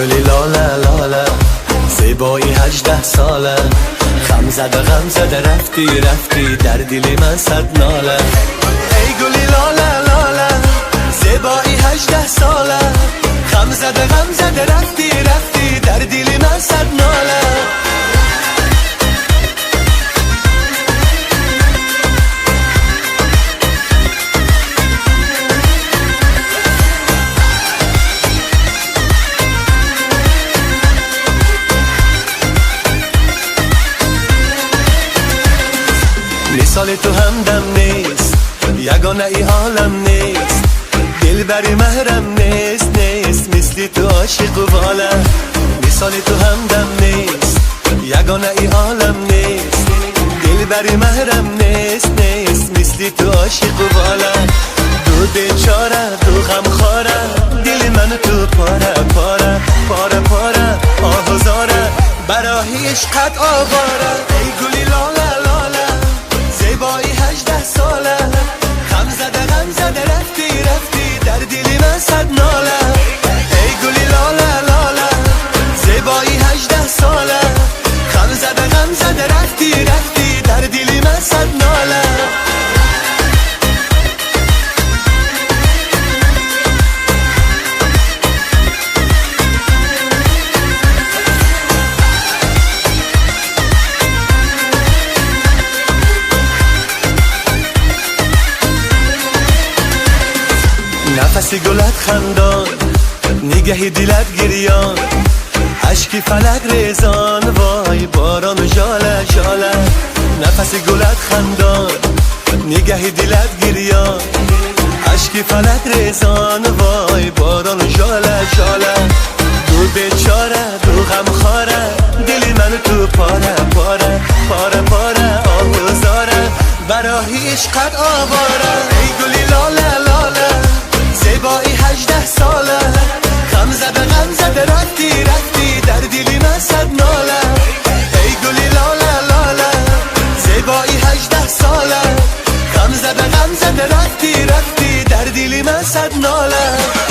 گلی لاله لاله زیبایی 18 ساله غم زده رفتی رفتی در دل من صد ناله ای گلی لاله لاله زیبایی 18 ساله غم زده رفتی رفتی در دل من صد ناله مثال تو همدم نیست یگانه ای عالم نیست دلبری محرم نیست مثل تو عاشق و واله مثال تو همدم نیست یگانه ای عالم نیست دلبری محرم نیست مثل تو عاشق و واله دو بیچاره دو غمخواره دل من تو پاره آهزاره برای عشقت آواره ای گلی لاله لاله زیبایی 18 ساله غم زده رفتی در دل من صد ناله ای گلی لاله لاله زیبایی 18 ساله غم زده رفتی در دل من صد ناله نفس گلت خندان نگه دلت گریان عشقی فلک ریزان وای باران و ژاله ژاله نفس گلت خندان نگه دلت گریان عشقی فلک ریزان وای باران و ژاله ژاله دو بیچاره دو غمخواره دل من تو پاره آهزاره برای عشقت آواره ای گلی لاله لاله زیبایی 18 ساله غم زده رفتی در دل من صد ناله ای گلی لاله لاله زیبایی 18 ساله غم زده رفتی در دل من صد ناله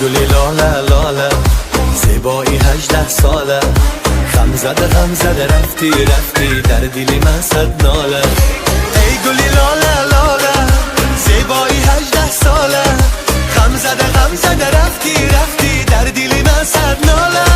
گلی لاله لاله زیبایی 18 ساله غم زده رفتی در دل من صد ناله ای گلی لاله لاله زیبایی 18 ساله غم زده رفتی در دل من صد ناله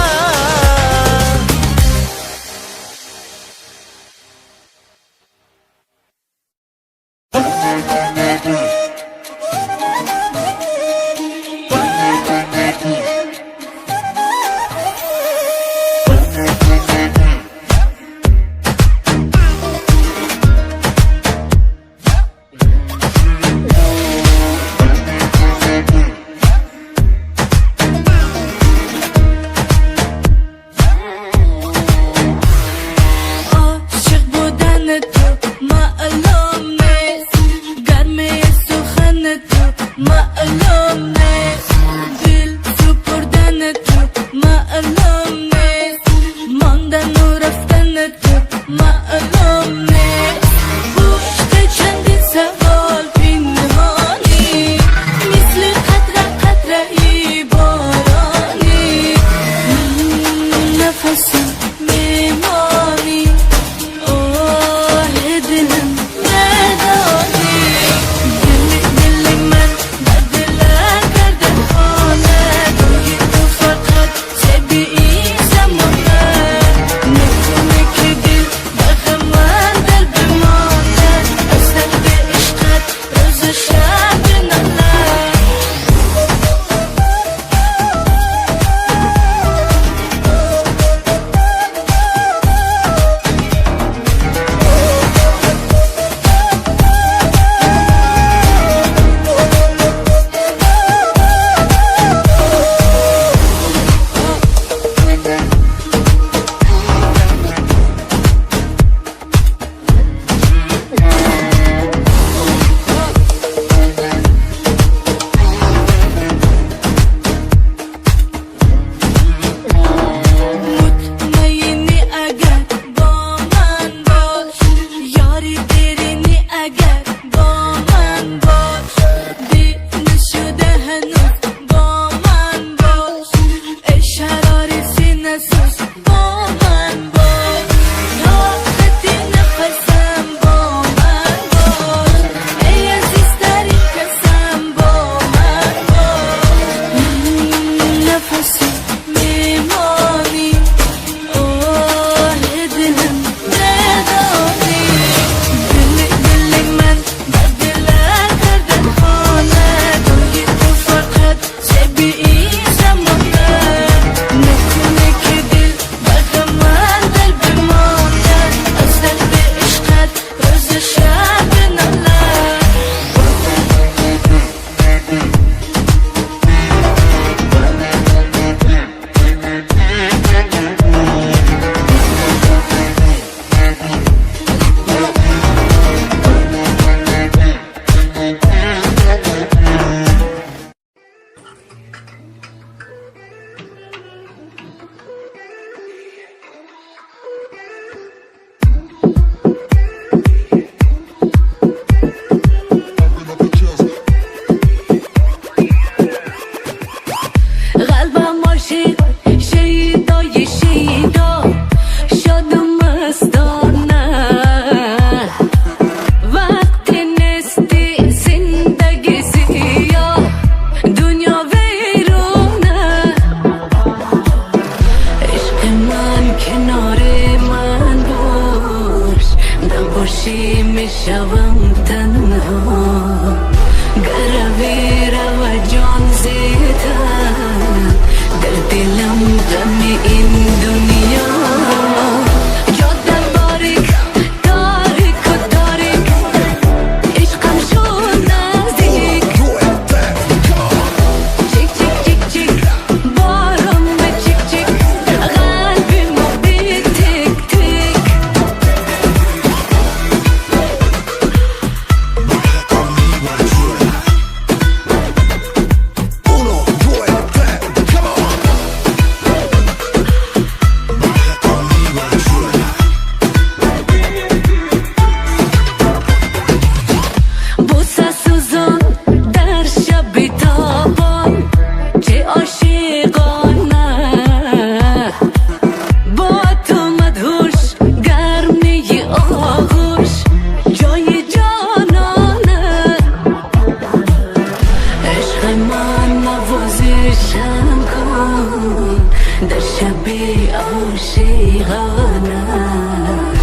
دیوانم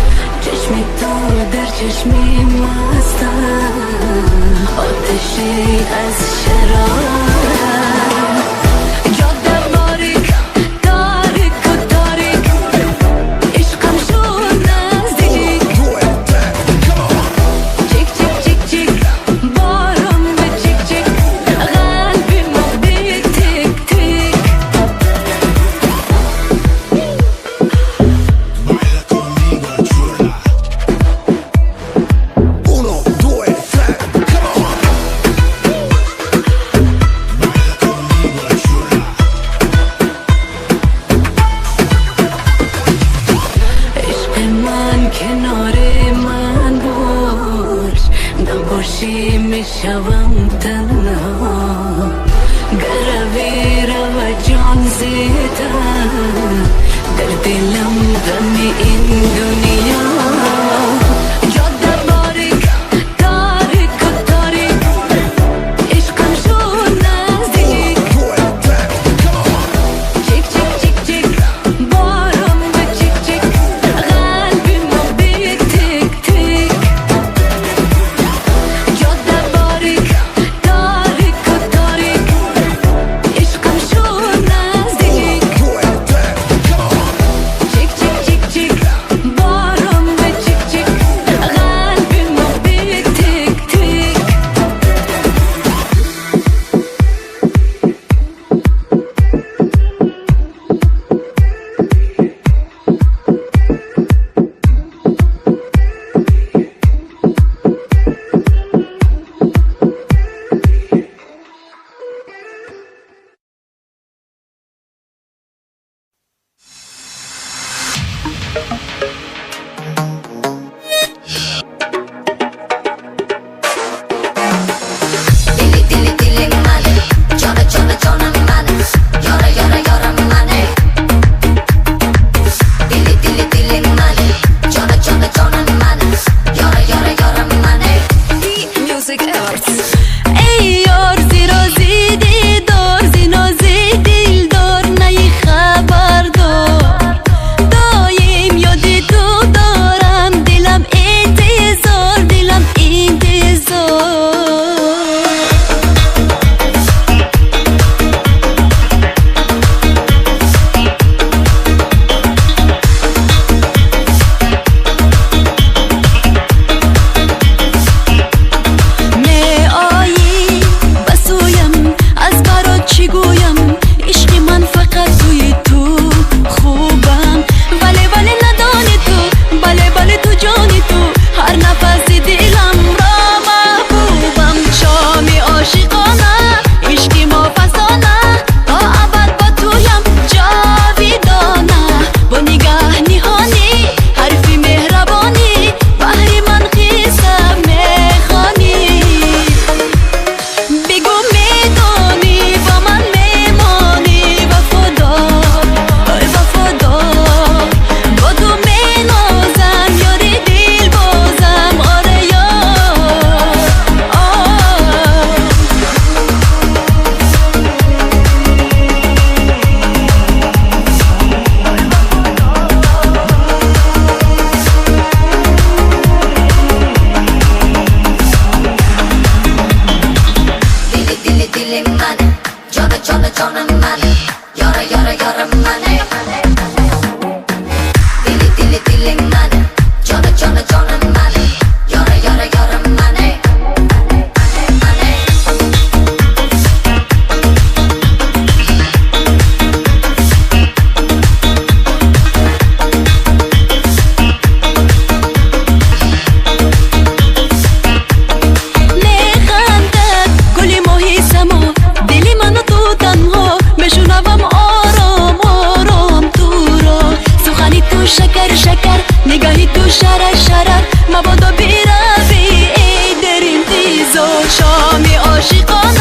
چشمی تو در چشمی مستم آتشی از شرارم جاده باریک تاریک و تاریک عشقم شد نزدیک چیک چیک چیک چیک بارم به چیک چیک قلبی مبیک تیک تیک میشوم تنها گروی رو جان زیدم در دلم غم این دنیا جاده باریک تاریک و تاریک عشقم شد نزدیک چیک چیک چیک چیک بارم به چیک چیک قلبی مبیک تیک تیک نگاهی تو شرر مبادا بی روی ای در انتظار شامی عاشقانه